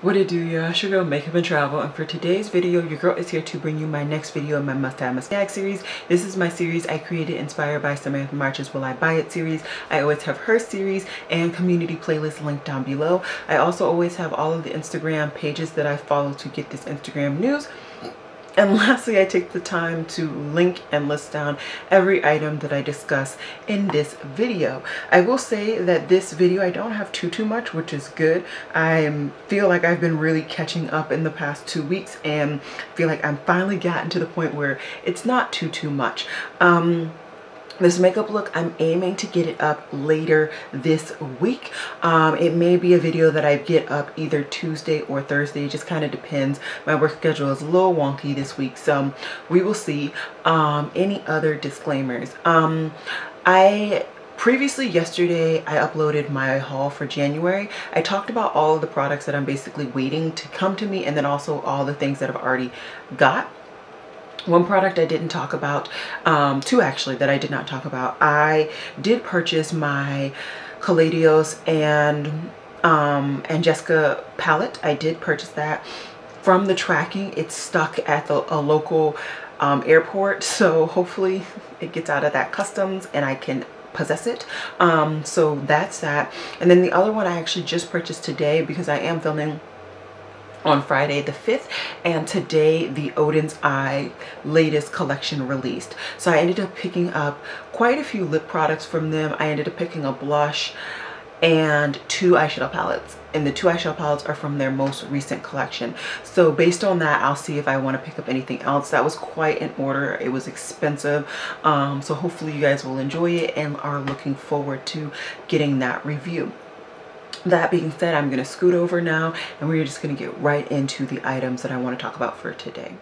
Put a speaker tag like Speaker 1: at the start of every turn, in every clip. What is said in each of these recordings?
Speaker 1: What it do, y'all? It's your girl Makeup and Travel, and for today's video, your girl is here to bring you my next video in my must-have Gag series. This is my series I created inspired by Samantha March's Will I Buy It series. I always have her series and community playlist linked down below. I also always have all of the Instagram pages that I follow to get this Instagram news. And lastly, I take the time to link and list down every item that I discuss in this video. I will say that this video, I don't have too much, which is good. I feel like I've been really catching up in the past 2 weeks and feel like I'm finally gotten to the point where it's not too much. This makeup look, I'm aiming to get it up later this week. It may be a video that I get up either Tuesday or Thursday. It just kind of depends. My work schedule is a little wonky this week, so we will see. Any other disclaimers? Previously, yesterday, I uploaded my haul for January. I talked about all of the products that I'm basically waiting to come to me, and then also all the things that I've already got. One product I didn't talk about, two actually that I did not talk about. I did purchase my Caladios and Jessica palette. I did purchase that. From the tracking, it's stuck at a local airport, so hopefully it gets out of that customs and I can possess it. So that's that. And then the other one I actually just purchased today because I am filming on Friday the 5th, and today the Oden's Eye latest collection released. So I ended up picking up quite a few lip products from them. I ended up picking a blush and 2 eyeshadow palettes, and the 2 eyeshadow palettes are from their most recent collection. So based on that, I'll see if I want to pick up anything else. That was quite an order. It was expensive, so hopefully you guys will enjoy it and are looking forward to getting that review. That being said, I'm going to scoot over now and we're just going to get right into the items that I want to talk about for today.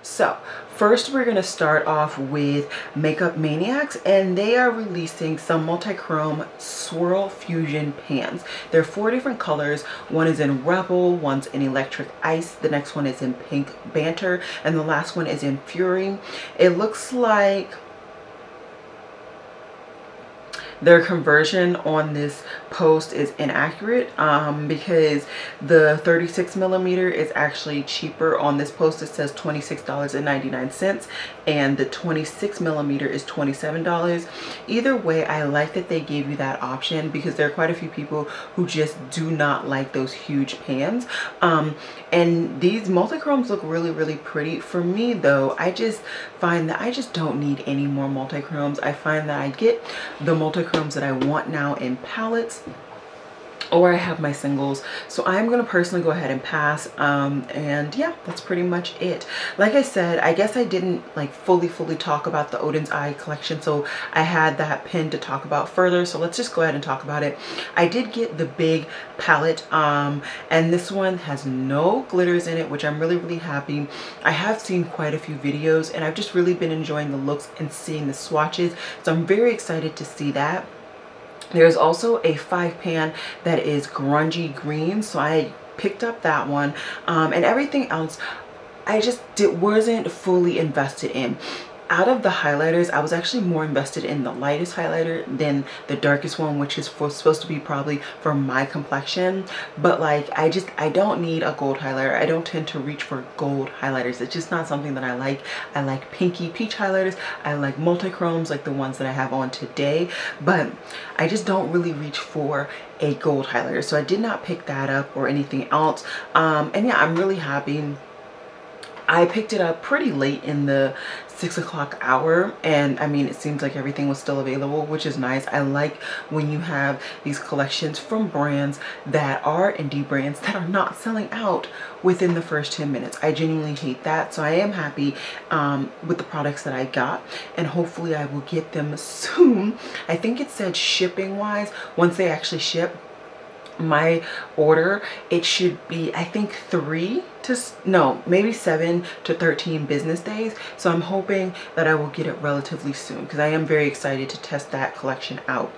Speaker 1: So first we're going to start off with Makeup Maniacs, and they are releasing some multi-chrome swirl fusion pans. There are 4 different colors. One is in Rebel, one's in Electric Ice, the next one is in Pink Banter, and the last one is in Fury. It looks like their conversion on this post is inaccurate because the 36mm is actually cheaper. On this post it says $26.99 and the 26mm is $27. Either way, I like that they gave you that option because there are quite a few people who just do not like those huge pans. And these multi-chromes look really pretty. For me though, I just find that I just don't need any more multi-chromes. I find that I get the multi-chromes that I want now in palettes, or I have my singles. So I'm gonna personally go ahead and pass, and yeah, that's pretty much it. Like I said, I guess I didn't like fully talk about the Oden's Eye collection, so I had that pinned to talk about further, so let's just go ahead and talk about it. I did get the big palette, and this one has no glitters in it, which I'm really happy. I have seen quite a few videos and I've just really been enjoying the looks and seeing the swatches, so I'm very excited to see that. There's also a 5 pan that is grungy green, so I picked up that one, and everything else I just wasn't fully invested in. Out of the highlighters, I was actually more invested in the lightest highlighter than the darkest one, which is supposed to be probably for my complexion. But like, I don't need a gold highlighter. I don't tend to reach for gold highlighters. It's just not something that I like. I like pinky peach highlighters. I like multi-chromes like the ones that I have on today, but I just don't really reach for a gold highlighter. So I did not pick that up or anything else. And yeah, I'm really happy. I picked it up pretty late in the 6 o'clock hour, and I mean, it seems like everything was still available, which is nice. I like when you have these collections from brands that are indie brands that are not selling out within the first 10 minutes. I genuinely hate that, so I am happy with the products that I got, and hopefully I will get them soon. I think it said shipping wise, once they actually ship my order, it should be, I think, maybe 7 to 13 business days. So I'm hoping that I will get it relatively soon because I am very excited to test that collection out.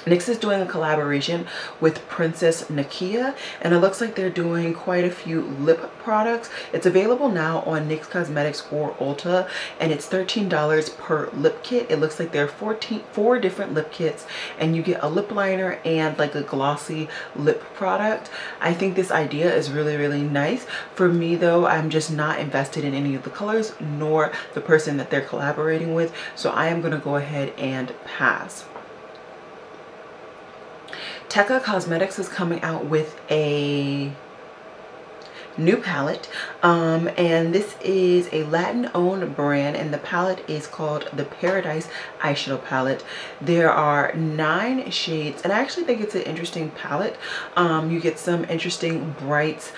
Speaker 1: NYX is doing a collaboration with Princess Nakia, and it looks like they're doing quite a few lip products. It's available now on NYX Cosmetics or Ulta, and it's $13 per lip kit. It looks like there are four different lip kits, and you get a lip liner and like a glossy lip product. I think this idea is really, really nice. For me though, I'm just not invested in any of the colors nor the person that they're collaborating with, so I am going to go ahead and pass. Tekka Cosmetics is coming out with a new palette, and this is a Latin owned brand, and the palette is called the Paradise Eyeshadow Palette. There are 9 shades, and I actually think it's an interesting palette. You get some interesting brights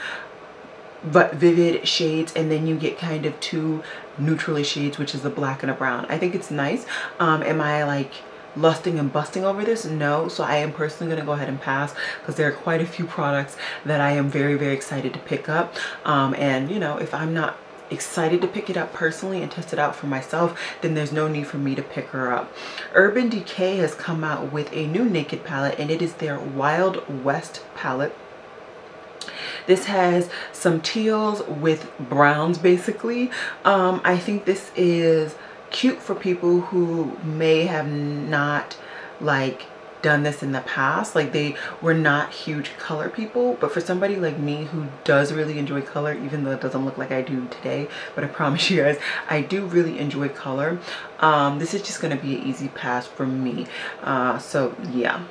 Speaker 1: but vivid shades, and then you get kind of 2 neutrally shades, which is a black and a brown. I think it's nice. Am I like lusting and busting over this? No. So I am personally going to go ahead and pass, because there are quite a few products that I am very, very excited to pick up, and you know, if I'm not excited to pick it up personally and test it out for myself, then there's no need for me to pick her up. Urban Decay has come out with a new naked palette, and it is their Wild West palette. This has some teals with browns basically. I think this is cute for people who may have not like done this in the past, like they were not huge color people, but for somebody like me who does really enjoy color, even though it doesn't look like I do today, but I promise you guys I do really enjoy color, this is just going to be an easy pass for me. So yeah.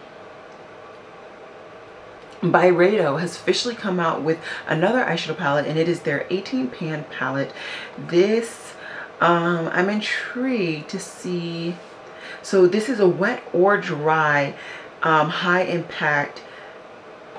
Speaker 1: Byredo has officially come out with another eyeshadow palette, and it is their 18 pan palette. This I'm intrigued to see. So this is a wet or dry high impact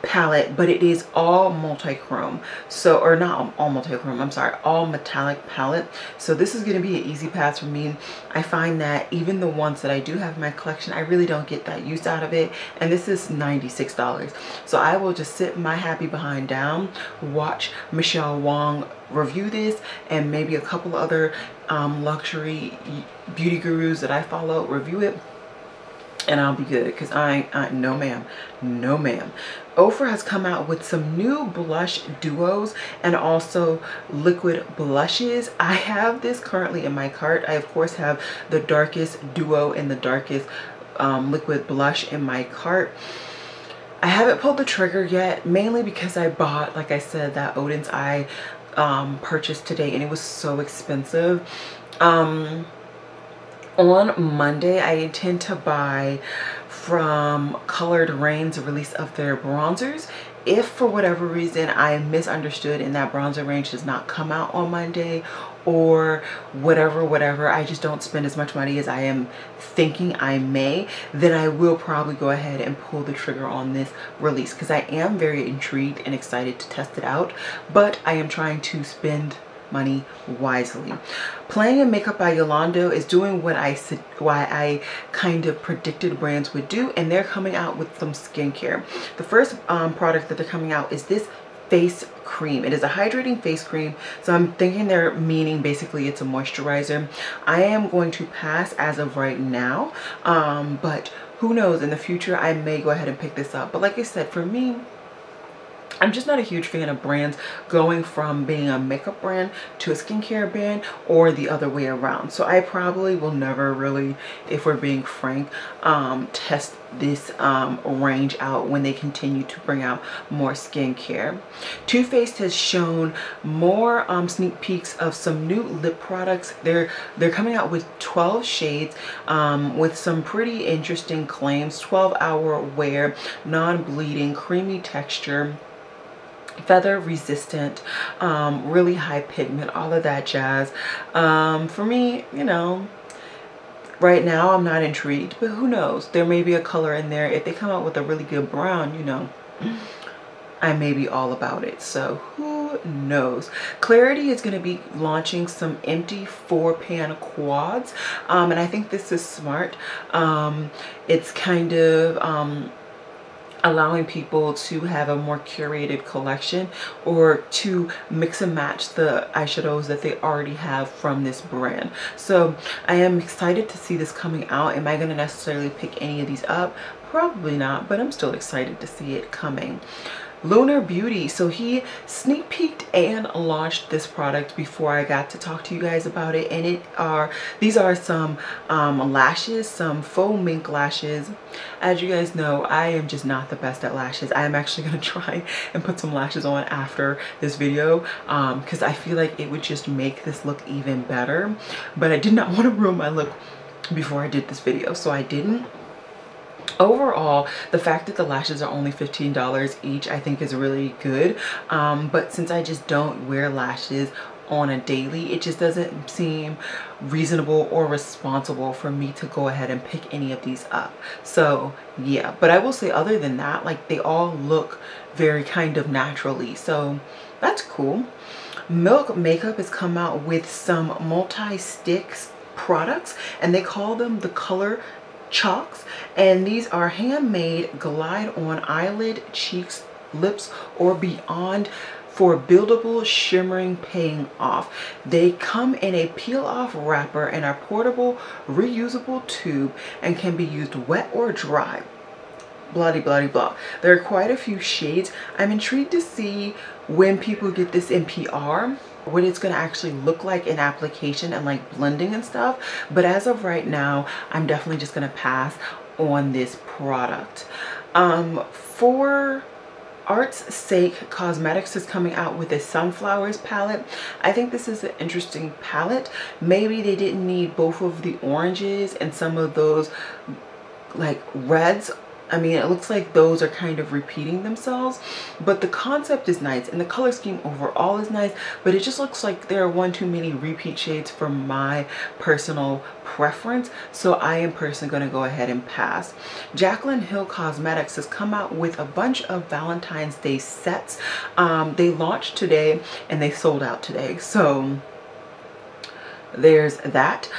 Speaker 1: palette, but it is all multi-chrome, so, or not all multi-chrome, I'm sorry, all metallic palette. So this is going to be an easy pass for me. I find that even the ones that I do have in my collection, I really don't get that use out of it, and this is $96. So I will just sit my happy behind down, watch Michelle Wong review this, and maybe a couple other luxury beauty gurus that I follow review it, and I'll be good, because I no ma'am, no ma'am. Ofra has come out with some new blush duos and also liquid blushes. I have this currently in my cart. I of course have the darkest duo and the darkest liquid blush in my cart. I haven't pulled the trigger yet, mainly because I bought, like I said, that Odin's Eye purchase today, and it was so expensive. On Monday, I intend to buy from Colored Rain's release of their bronzers. If for whatever reason I misunderstood and that bronzer range does not come out on Monday, or whatever, I just don't spend as much money as I am thinking I may, then I will probably go ahead and pull the trigger on this release, because I am very intrigued and excited to test it out, but I am trying to spend money wisely. Playing in Makeup by Yolondo is doing what I kind of predicted brands would do, and they're coming out with some skincare. The first product that they're coming out is this face cream. It is a hydrating face cream, so I'm thinking they're meaning basically it's a moisturizer. I am going to pass as of right now, but who knows, in the future I may go ahead and pick this up. But like I said, for me, I'm just not a huge fan of brands going from being a makeup brand to a skincare brand, or the other way around. So I probably will never really, if we're being frank, test this range out when they continue to bring out more skincare. Too Faced has shown more sneak peeks of some new lip products. They're coming out with 12 shades with some pretty interesting claims. 12-hour wear, non-bleeding, creamy texture, feather resistant, really high pigment, all of that jazz. For me, you know, right now I'm not intrigued, but who knows, there may be a color in there. If they come out with a really good brown, you know, I may be all about it. So who knows. Klarity is going to be launching some empty 4-pan quads, and I think this is smart. It's kind of allowing people to have a more curated collection, or to mix and match the eyeshadows that they already have from this brand. So I am excited to see this coming out. Am I going to necessarily pick any of these up? Probably not, but I'm still excited to see it coming. Lunar Beauty, so he sneak peeked and launched this product before I got to talk to you guys about it, and these are some lashes, some faux mink lashes. As you guys know, I am just not the best at lashes. I am actually going to try and put some lashes on after this video because I feel like it would just make this look even better, but I did not want to ruin my look before I did this video, so I didn't. Overall, the fact that the lashes are only $15 each I think is really good, but since I just don't wear lashes on a daily, it just doesn't seem reasonable or responsible for me to go ahead and pick any of these up. So yeah, but I will say other than that, like, they all look very kind of naturally, so that's cool. Milk Makeup has come out with some multi-sticks products, and they call them the Color Chalks, and these are handmade glide on eyelid, cheeks, lips, or beyond for buildable shimmering paying off. They come in a peel off wrapper and a portable reusable tube and can be used wet or dry. Blah blah blah. There are quite a few shades. I'm intrigued to see when people get this in PR what it's going to actually look like in application and like blending and stuff, but as of right now I'm definitely just going to pass on this product. For Art's Sake, Cosmetics is coming out with a Sunflowers palette. I think this is an interesting palette. Maybe they didn't need both of the oranges and some of those like reds. I mean, it looks like those are kind of repeating themselves, but the concept is nice and the color scheme overall is nice, but it just looks like there are one too many repeat shades for my personal preference, so I am personally going to go ahead and pass. Jaclyn Hill Cosmetics has come out with a bunch of Valentine's Day sets. They launched today and they sold out today, so there's that.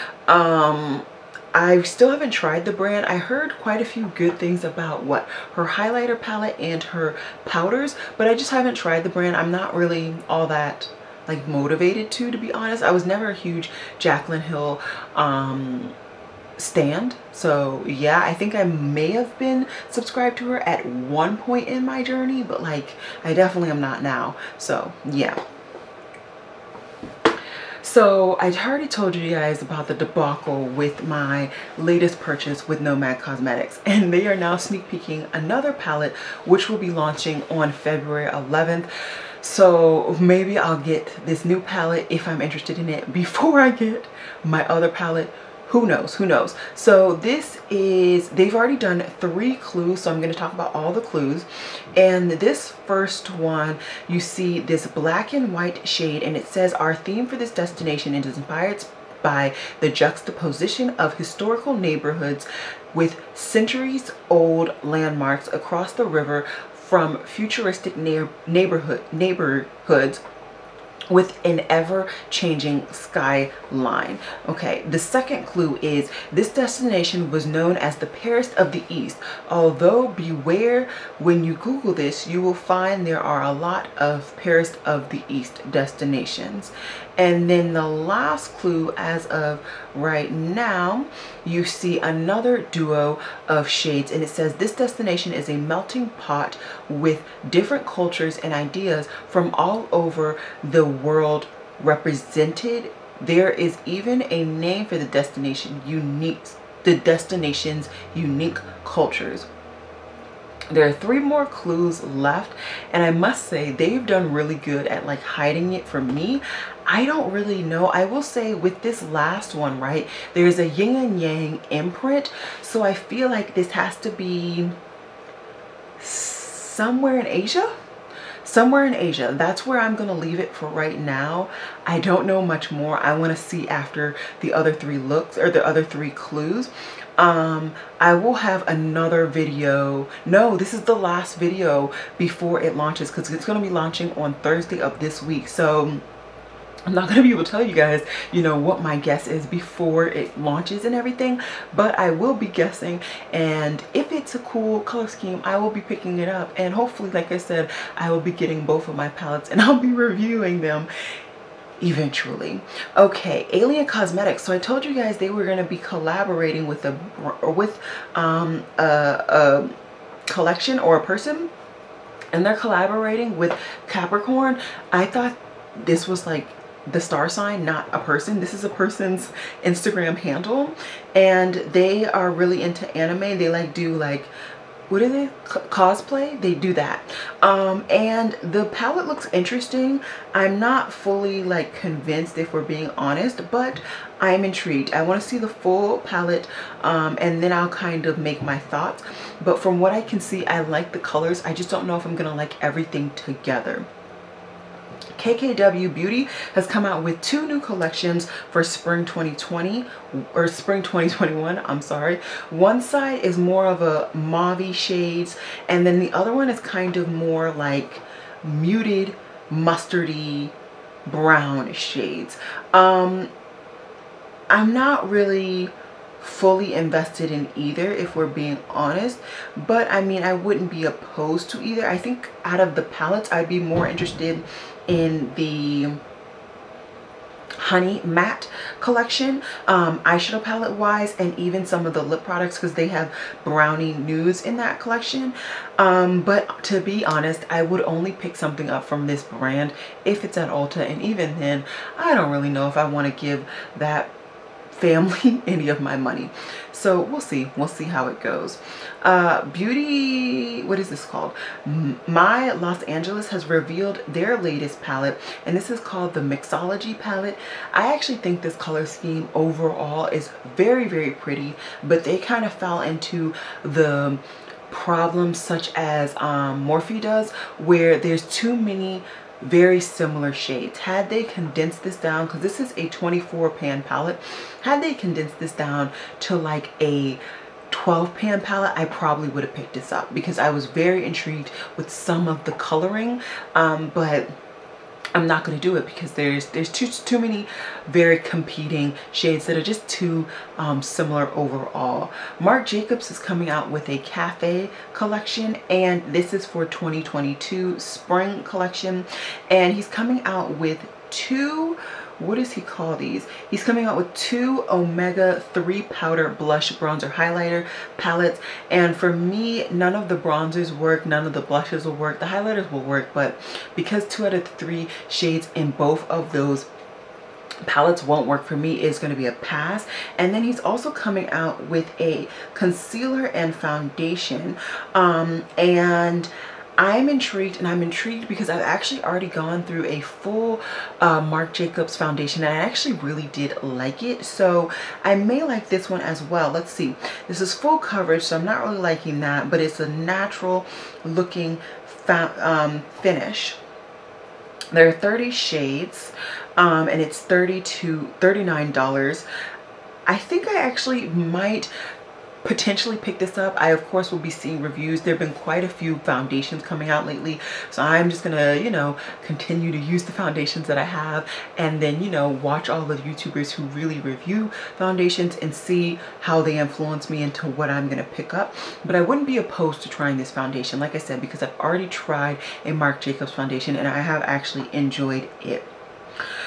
Speaker 1: I still haven't tried the brand. I heard quite a few good things about her highlighter palette and her powders, but I just haven't tried the brand. I'm not really all that like motivated to be honest. I was never a huge Jaclyn Hill stand, so yeah, I think I may have been subscribed to her at one point in my journey, but like I definitely am not now, so yeah. So I already told you guys about the debacle with my latest purchase with Nomad Cosmetics, and they are now sneak peeking another palette which will be launching on February 11th. So maybe I'll get this new palette if I'm interested in it before I get my other palette. Who knows, who knows. So this is, they've already done 3 clues, so I'm going to talk about all the clues. And this first one, you see this black and white shade, and it says our theme for this destination is inspired by the juxtaposition of historical neighborhoods with centuries-old landmarks across the river from futuristic neighborhoods with an ever-changing skyline. Okay, the second clue is this destination was known as the Paris of the East. Although beware, when you Google this, you will find there are a lot of Paris of the East destinations. And then the last clue, as of right now, you see another duo of shades, and it says this destination is a melting pot with different cultures and ideas from all over the world represented. There is even a name for the destination's unique cultures. There are 3 more clues left, and I must say they've done really good at like hiding it from me. I don't really know. I will say with this last one, right, there's a yin and yang imprint, so I feel like this has to be somewhere in Asia. Somewhere in Asia. That's where I'm gonna leave it for right now. I don't know much more. I want to see after the other 3 looks, or the other 3 clues. I will have another video. No, this is the last video before it launches, because it's going to be launching on Thursday of this week. So I'm not going to be able to tell you guys, you know, what my guess is before it launches and everything, but I will be guessing, and if it's a cool color scheme, I will be picking it up, and hopefully, like I said, I will be getting both of my palettes and I'll be reviewing them eventually. Okay, Alien Cosmetics. So I told you guys they were going to be collaborating with a collection or a person, and they're collaborating with Capricorn. I thought this was like the star sign, not a person. This is a person's Instagram handle, and they are really into anime. They like do like, what are they, cosplay? They do that. And the palette looks interesting. I'm not fully like convinced, if we're being honest, but I'm intrigued. I want to see the full palette, and then I'll kind of make my thoughts. But from what I can see, I like the colors. I just don't know if I'm gonna like everything together. KKW Beauty has come out with 2 new collections for spring 2020 or spring 2021. I'm sorry. One side is more of a mauve shades, and then the other one is kind of more like muted mustardy brown shades. I'm not really fully invested in either, if we're being honest, but I mean, I wouldn't be opposed to either. I think out of the palettes, I'd be more interested in the Honey Matte collection, eyeshadow palette wise, and even some of the lip products, because they have brownie nudes in that collection. But to be honest, I would only pick something up from this brand if it's at Ulta, and even then, I don't really know if I want to give that family any of my money. So we'll see how it goes. Beauty, what is this called? My Los Angeles has revealed their latest palette, and this is called the Mixology palette. I actually think this color scheme overall is very, very pretty, but they kind of fell into the problems such as Morphe does, where there's too many very similar shades. Had they condensed this down, because this is a 24 pan palette, had they condensed this down to like a 12 pan palette, I probably would have picked this up, because I was very intrigued with some of the coloring, but I'm not going to do it because there's too many very competing shades that are just too similar overall. Marc Jacobs is coming out with a cafe collection, and this is for 2022 spring collection, and he's coming out with 2, what does he call these? He's coming out with 2 Omega 3 powder blush bronzer highlighter palettes, and for me, none of the bronzers work, none of the blushes will work. The highlighters will work, but because 2 out of 3 shades in both of those palettes won't work for me, is going to be a pass. And then he's also coming out with a concealer and foundation, and I'm intrigued, and I'm intrigued because I've actually already gone through a full Marc Jacobs foundation, and I actually really did like it, so I may like this one as well. Let's see. This is full coverage, so I'm not really liking that, but it's a natural looking finish. There are 30 shades, and it's $30 to $39. I think I actually might potentially pick this up. I of course will be seeing reviews. There have been quite a few foundations coming out lately, so I'm just gonna, you know, continue to use the foundations that I have, and then, you know, watch all the YouTubers who really review foundations and see how they influence me into what I'm gonna pick up. But I wouldn't be opposed to trying this foundation, like I said, because I've already tried a Marc Jacobs foundation and I have actually enjoyed it.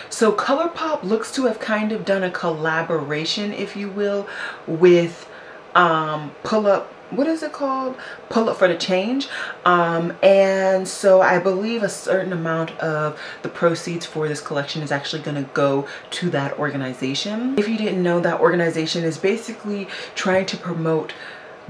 Speaker 1: So ColourPop looks to have kind of done a collaboration, if you will, with Pull Up, what is it called? Pull Up for the Change. And so I believe a certain amount of the proceeds for this collection is actually going to go to that organization. If you didn't know, that organization is basically trying to promote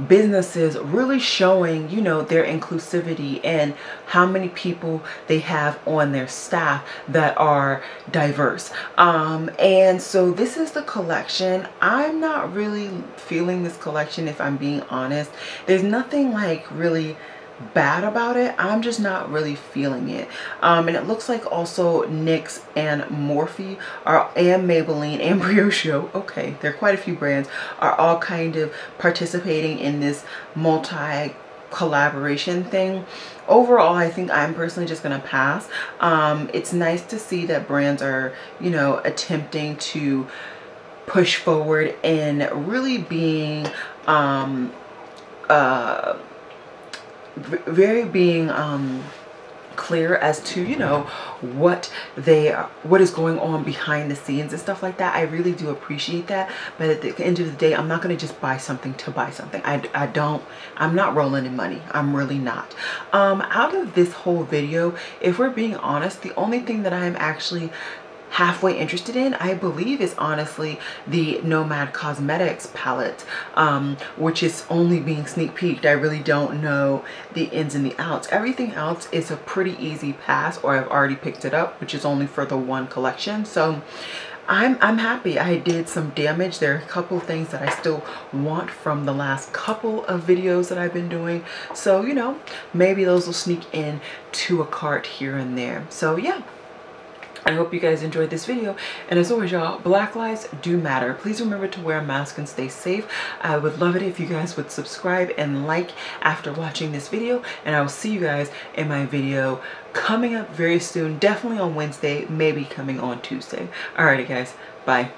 Speaker 1: businesses really showing, you know, their inclusivity and how many people they have on their staff that are diverse. And so this is the collection. I'm not really feeling this collection, if I'm being honest. There's nothing like really bad about it. I'm just not really feeling it. And it looks like also NYX and Morphe and Maybelline and Brioche, okay, there are quite a few brands, are all kind of participating in this multi collaboration thing. Overall, I think I'm personally just gonna pass. It's nice to see that brands are, you know, attempting to push forward and really being clear as to, you know, what is going on behind the scenes and stuff like that. I really do appreciate that. But at the end of the day, I'm not going to just buy something to buy something. I'm not rolling in money. I'm really not. Out of this whole video, if we're being honest, the only thing that I'm actually halfway interested in, I believe, is honestly the Nomad Cosmetics palette, which is only being sneak peeked. I really don't know the ins and the outs. Everything else is a pretty easy pass, or I've already picked it up, which is only for the one collection. So I'm happy. I did some damage. There are a couple things that I still want from the last couple of videos that I've been doing. So, you know, maybe those will sneak in to a cart here and there. So yeah, I hope you guys enjoyed this video, and as always, y'all, Black lives do matter. Please remember to wear a mask and stay safe. I would love it if you guys would subscribe and like after watching this video, and I will see you guys in my video coming up very soon, definitely on Wednesday, maybe coming on Tuesday. Alrighty guys, bye.